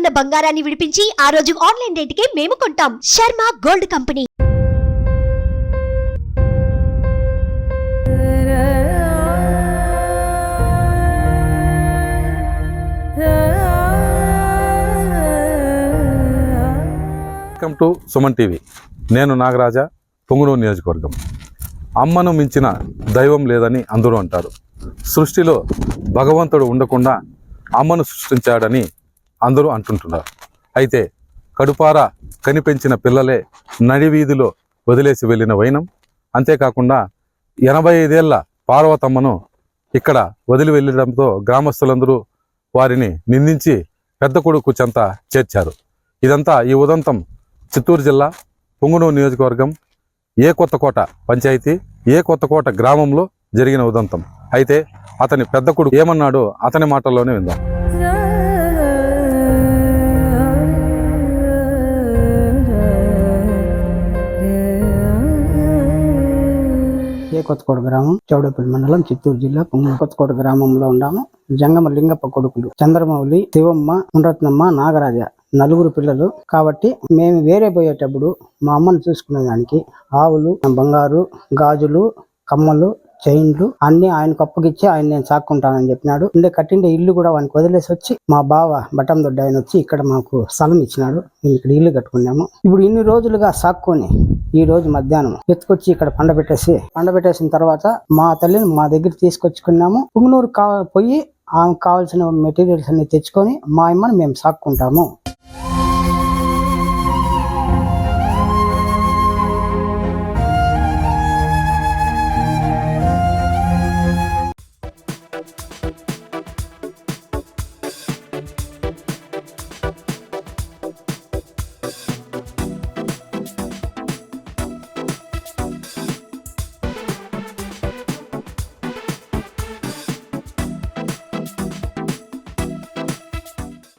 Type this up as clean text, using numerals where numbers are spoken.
ఉన్న బంగారాన్ని విడిపించి ఆ రోజు ఆన్లైన్ రేటుకే మేము కొంటాం. Sharma gold company. Welcome to Suman TV. నేను నాగరాజా, పొంగునూరు నియోజకవర్గం. అమ్మను మించిన దైవం లేదని అందరూ అంటారు. సృష్టిలో భగవంతుడు ఉండకుండా అమ్మను సృష్టించాడని అందరూ అంటుంటున్నారు. అయితే కడుపార కనిపెంచిన పిల్లలే నడివీధిలో వదిలేసి వెళ్ళిన వైనం. అంతేకాకుండా 85 ఏళ్ల పార్వతమ్మను ఇక్కడ వదిలి వెళ్ళడంతో గ్రామస్తులందరూ వారిని నిందించి పెద్ద కొడుకు చెంత చేర్చారు. ఇదంతా ఈ ఉదంతం చిత్తూరు జిల్లా పొంగునూరు నియోజకవర్గం ఏ కొత్తకోట పంచాయతీ ఏ కొత్తకోట గ్రామంలో జరిగిన ఉదంతం. అయితే అతని పెద్ద కొడుకు ఏమన్నాడో అతని మాటల్లోనే విందాం. ఏ కొత్తకోట గ్రామం, చౌడపల్లి మండలం, చిత్తూరు జిల్లా పొంగునూరు కొత్తకోట గ్రామంలో ఉన్నాము. జంగమ లింగప్ప కొడుకులు చంద్రమౌళి, శివమ్మ, మునరత్నమ్మ, నాగరాజ నలుగురు పిల్లలు. కాబట్టి మేము వేరే పోయేటప్పుడు మా అమ్మను చూసుకునే దానికి ఆవులు, బంగారు, గాజులు, కమ్మలు, చైన్లు అన్ని ఆయనకు అప్పగిచ్చి ఆయన నేను సాక్కుంటానని చెప్పినాడు. కట్టిండే ఇల్లు కూడా వానికి వదిలేసి వచ్చి మా బావ బటం దొడ్డ ఆయన వచ్చి ఇక్కడ మాకు స్థలం ఇచ్చినాడు. మేము ఇక్కడ ఇల్లు కట్టుకున్నాము. ఇప్పుడు ఇన్ని రోజులుగా సాక్కొని ఈ రోజు మధ్యాహ్నం ఎత్తుకొచ్చి ఇక్కడ పండబెట్టేసిన తర్వాత మా తల్లిని మా దగ్గర తీసుకొచ్చుకున్నాము. పొంగునూరు పోయి ఆమెకు కావాల్సిన మెటీరియల్స్ అన్ని తెచ్చుకొని మా అమ్మని మేము సాక్కుంటాము.